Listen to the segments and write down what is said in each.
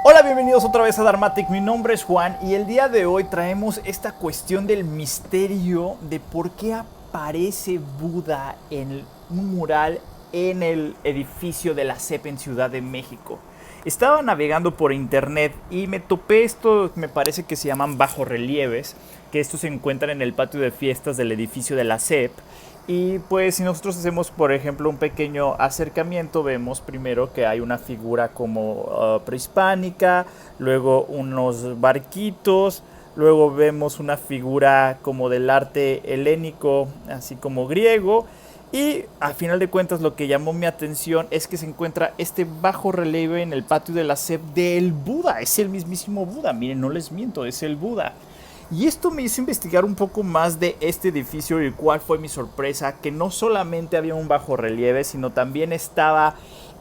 Hola, bienvenidos otra vez a Dharmatic. Mi nombre es Juan y el día de hoy traemos esta cuestión del misterio de por qué aparece Buda en un mural en el edificio de la CEP en Ciudad de México. Estaba navegando por internet y me topé esto, me parece que se llaman bajorrelieves, que estos se encuentran en el patio de fiestas del edificio de la CEP. Y pues si nosotros hacemos, por ejemplo, un pequeño acercamiento, vemos primero que hay una figura como prehispánica, luego unos barquitos, luego vemos una figura como del arte helénico, así como griego. Y a final de cuentas lo que llamó mi atención es que se encuentra este bajo relieve en el patio de la SEP del Buda. Es el mismísimo Buda, miren, no les miento, es el Buda. Y esto me hizo investigar un poco más de este edificio y cuál fue mi sorpresa, que no solamente había un bajo relieve, sino también estaba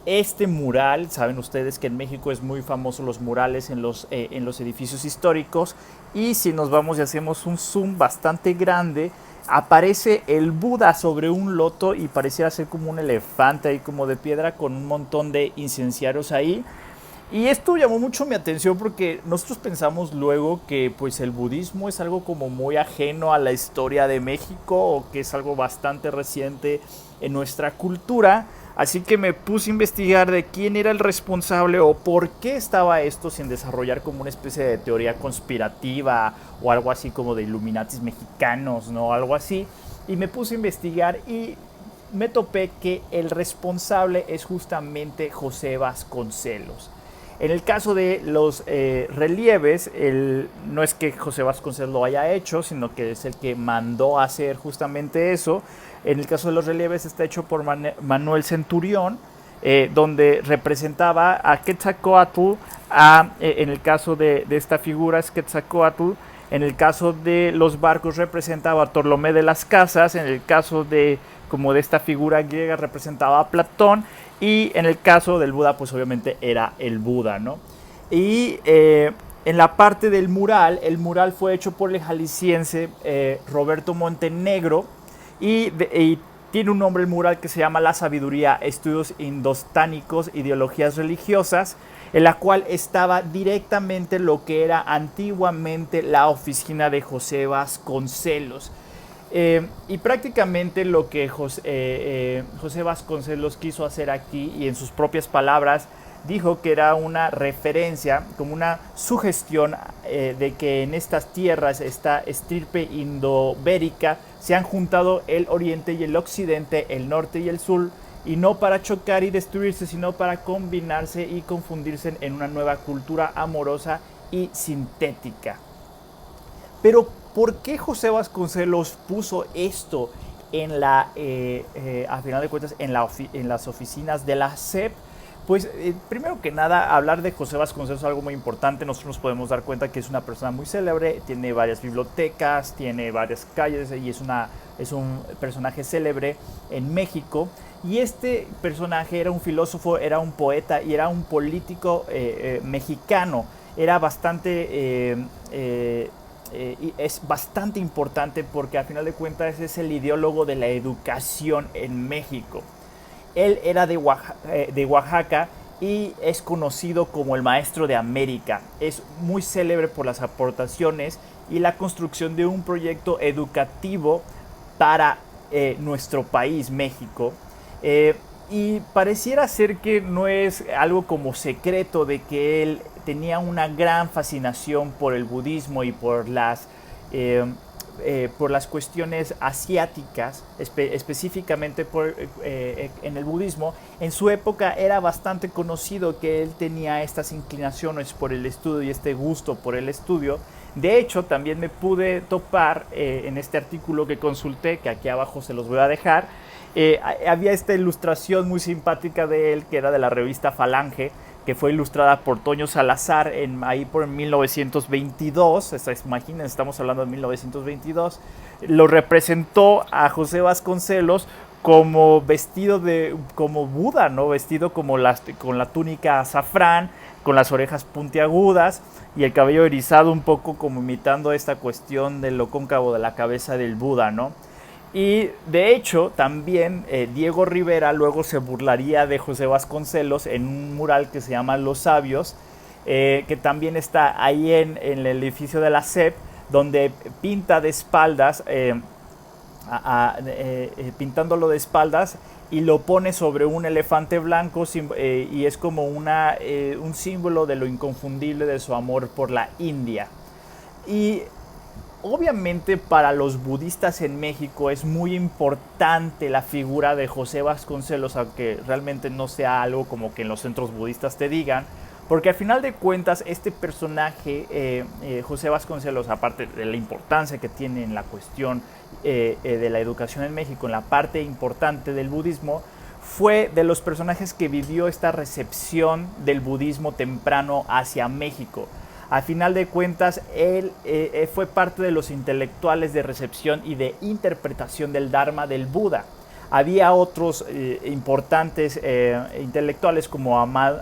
este mural. Saben ustedes que en México es muy famoso los murales en los edificios históricos. Y si nos vamos y hacemos un zoom bastante grande, aparece el Buda sobre un loto y pareciera ser como un elefante ahí como de piedra con un montón de incenciarios ahí. Y esto llamó mucho mi atención porque nosotros pensamos luego que pues el budismo es algo como muy ajeno a la historia de México o que es algo bastante reciente en nuestra cultura. Así que me puse a investigar de quién era el responsable o por qué estaba esto sin desarrollar como una especie de teoría conspirativa o algo así como de Illuminatis mexicanos, ¿no? Algo así. Y me puse a investigar y me topé que el responsable es justamente José Vasconcelos. En el caso de los relieves, no es que José Vasconcelos lo haya hecho, sino que es el que mandó a hacer justamente eso. En el caso de los relieves está hecho por Manuel Centurión, donde representaba a Quetzalcóatl, en el caso de esta figura es Quetzalcóatl, en el caso de los barcos representaba a Ptolomé de las Casas, en el caso de como de esta figura griega representaba a Platón, y en el caso del Buda pues obviamente era el Buda, ¿no? Y en la parte del mural, el mural fue hecho por el jalisciense Roberto Montenegro y tiene un nombre el mural que se llama La Sabiduría, Estudios Indostánicos, Ideologías Religiosas, en la cual estaba directamente lo que era antiguamente la oficina de José Vasconcelos. Y prácticamente lo que José Vasconcelos quiso hacer aquí, y en sus propias palabras, dijo que era una referencia, como una sugestión de que en estas tierras, esta estirpe indobérica, se han juntado el oriente y el occidente, el norte y el sur, y no para chocar y destruirse, sino para combinarse y confundirse en una nueva cultura amorosa y sintética. Pero ¿por qué José Vasconcelos puso esto a final de cuentas, en las oficinas de la SEP? Pues primero que nada, hablar de José Vasconcelos es algo muy importante. Nosotros nos podemos dar cuenta que es una persona muy célebre, tiene varias bibliotecas, tiene varias calles y es un personaje célebre en México. Y este personaje era un filósofo, era un poeta y era un político mexicano. Era bastante y es bastante importante porque a final de cuentas es el ideólogo de la educación en México. Él era de Oaxaca y es conocido como el maestro de América. Es muy célebre por las aportaciones y la construcción de un proyecto educativo para nuestro país, México. Y pareciera ser que no es algo como secreto de que él tenía una gran fascinación por el budismo y por las cuestiones asiáticas, específicamente en el budismo. En su época era bastante conocido que él tenía estas inclinaciones por el estudio y este gusto por el estudio. De hecho, también me pude topar en este artículo que consulté, que aquí abajo se los voy a dejar, había esta ilustración muy simpática de él, que era de la revista Falange, que fue ilustrada por Toño Salazar ahí por 1922. Imagínense, estamos hablando de 1922. Lo representó a José Vasconcelos como como Buda, ¿no? Vestido con la túnica azafrán, con las orejas puntiagudas y el cabello erizado, un poco como imitando esta cuestión de lo cóncavo de la cabeza del Buda, ¿no? Y de hecho también Diego Rivera luego se burlaría de José Vasconcelos en un mural que se llama Los Sabios, que también está ahí en el edificio de la SEP, donde pinta de espaldas, pintándolo de espaldas, y lo pone sobre un elefante blanco, y es como un símbolo de lo inconfundible de su amor por la India. Y obviamente para los budistas en México es muy importante la figura de José Vasconcelos, aunque realmente no sea algo como que en los centros budistas te digan, porque al final de cuentas este personaje, José Vasconcelos, aparte de la importancia que tiene en la cuestión de la educación en México, en la parte importante del budismo, fue de los personajes que vivió esta recepción del budismo temprano hacia México. Al final de cuentas, él fue parte de los intelectuales de recepción y de interpretación del Dharma del Buda. Había otros importantes intelectuales como Amado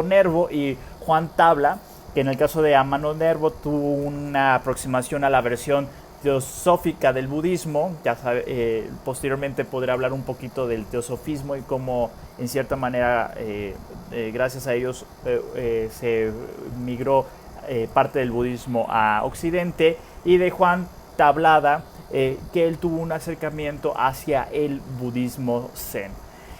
Nervo y Juan Tabla, que en el caso de Amado Nervo tuvo una aproximación a la versión teosófica del budismo. Ya sabe, posteriormente podré hablar un poquito del teosofismo y cómo en cierta manera gracias a ellos se migró parte del budismo a Occidente, y de Juan Tablada, que él tuvo un acercamiento hacia el budismo zen.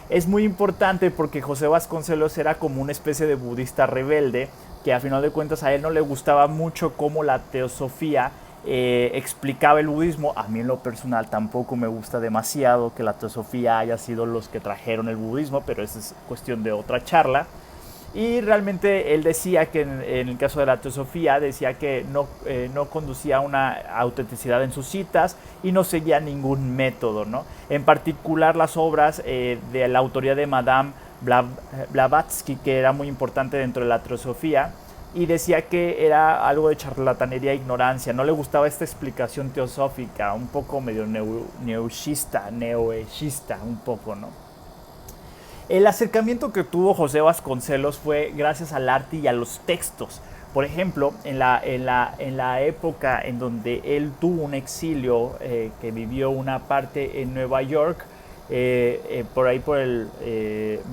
Es muy importante porque José Vasconcelos era como una especie de budista rebelde, que a final de cuentas a él no le gustaba mucho cómo la teosofía explicaba el budismo. A mí en lo personal tampoco me gusta demasiado que la teosofía haya sido los que trajeron el budismo, pero esa es cuestión de otra charla. Y realmente él decía que en el caso de la teosofía decía que no conducía a una autenticidad en sus citas y no seguía ningún método, ¿no? En particular las obras de la autoría de Madame Blavatsky, que era muy importante dentro de la teosofía, y decía que era algo de charlatanería e ignorancia. No le gustaba esta explicación teosófica, un poco medio neoeshista, un poco, ¿no? El acercamiento que tuvo José Vasconcelos fue gracias al arte y a los textos. Por ejemplo, en la época en donde él tuvo un exilio, que vivió una parte en Nueva York, por ahí por el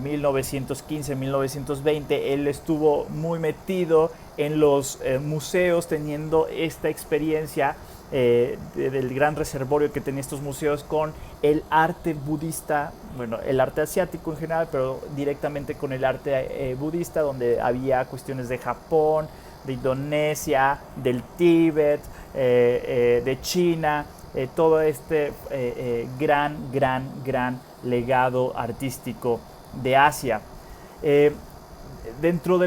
1915-1920, él estuvo muy metido en los museos, teniendo esta experiencia del gran reservorio que tenía estos museos con el arte budista, bueno, el arte asiático en general, pero directamente con el arte budista, donde había cuestiones de Japón, de Indonesia, del Tíbet, de China, todo este gran legado artístico de Asia. Dentro de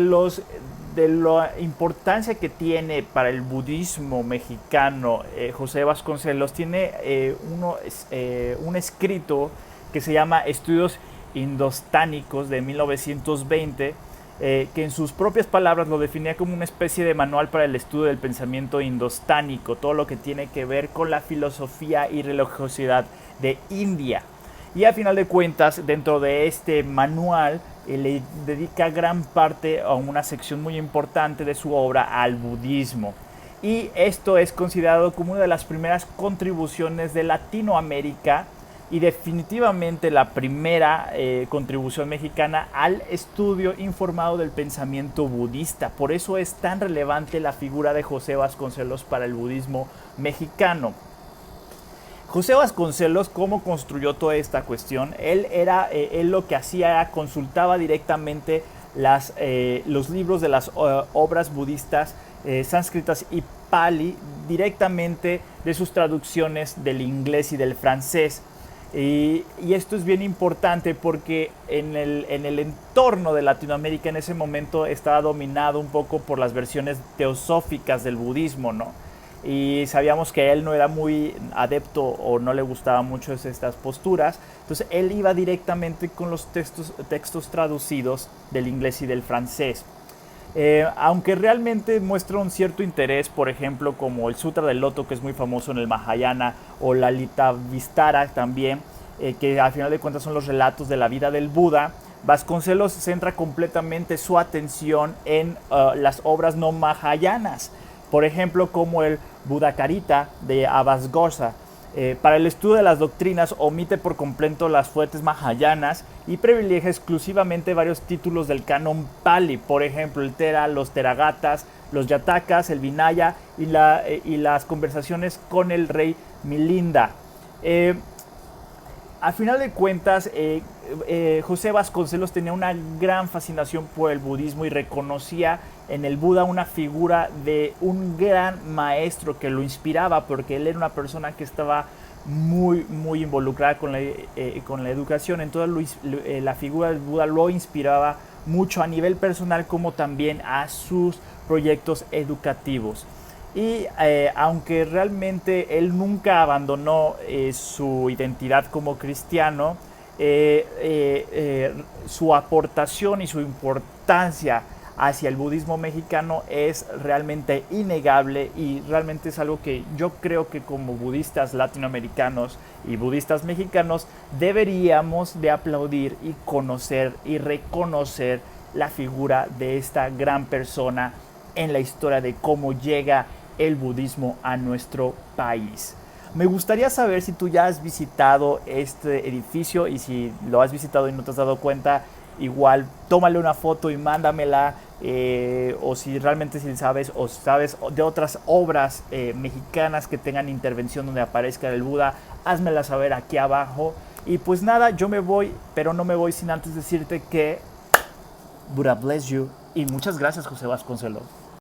la importancia que tiene para el budismo mexicano, José Vasconcelos tiene un escrito que se llama Estudios Indostánicos de 1920, que en sus propias palabras lo definía como una especie de manual para el estudio del pensamiento indostánico, todo lo que tiene que ver con la filosofía y religiosidad de India. Y a final de cuentas, dentro de este manual, le dedica gran parte a una sección muy importante de su obra al budismo. Y esto es considerado como una de las primeras contribuciones de Latinoamérica y definitivamente la primera contribución mexicana al estudio informado del pensamiento budista. Por eso es tan relevante la figura de José Vasconcelos para el budismo mexicano. José Vasconcelos, ¿cómo construyó toda esta cuestión? Él lo que hacía era consultaba directamente los libros de las obras budistas sánscritas y pali directamente de sus traducciones del inglés y del francés. Y esto es bien importante porque en el entorno de Latinoamérica en ese momento estaba dominado un poco por las versiones teosóficas del budismo, ¿no? Y sabíamos que él no era muy adepto o no le gustaba mucho estas posturas. Entonces él iba directamente con los textos traducidos del inglés y del francés. Aunque realmente muestra un cierto interés, por ejemplo, como el Sutra del Loto, que es muy famoso en el Mahayana, o la Littavistara también, que al final de cuentas son los relatos de la vida del Buda, Vasconcelos centra completamente su atención en las obras no mahayanas. Por ejemplo, como el Buddhacarita de Abhasghosa, Para el estudio de las doctrinas omite por completo las fuentes mahayanas y privilegia exclusivamente varios títulos del canon Pali, por ejemplo el Tera, los Teragatas, los Yatakas, el Vinaya y las conversaciones con el rey Milinda. Al final de cuentas, José Vasconcelos tenía una gran fascinación por el budismo y reconocía en el Buda una figura de un gran maestro que lo inspiraba, porque él era una persona que estaba muy involucrada con la educación. Entonces la figura del Buda lo inspiraba mucho a nivel personal como también a sus proyectos educativos. Y aunque realmente él nunca abandonó su identidad como cristiano, su aportación y su importancia hacia el budismo mexicano es realmente innegable, y realmente es algo que yo creo que como budistas latinoamericanos y budistas mexicanos deberíamos de aplaudir y conocer y reconocer la figura de esta gran persona en la historia de cómo llega el budismo a nuestro país. Me gustaría saber si tú ya has visitado este edificio, y si lo has visitado y no te has dado cuenta, igual tómale una foto y mándamela, o si realmente si sabes o sabes de otras obras mexicanas que tengan intervención donde aparezca el Buda, házmela saber aquí abajo. Y pues nada, yo me voy, pero no me voy sin antes decirte que Buddha bless you, y muchas gracias, José Vasconcelos.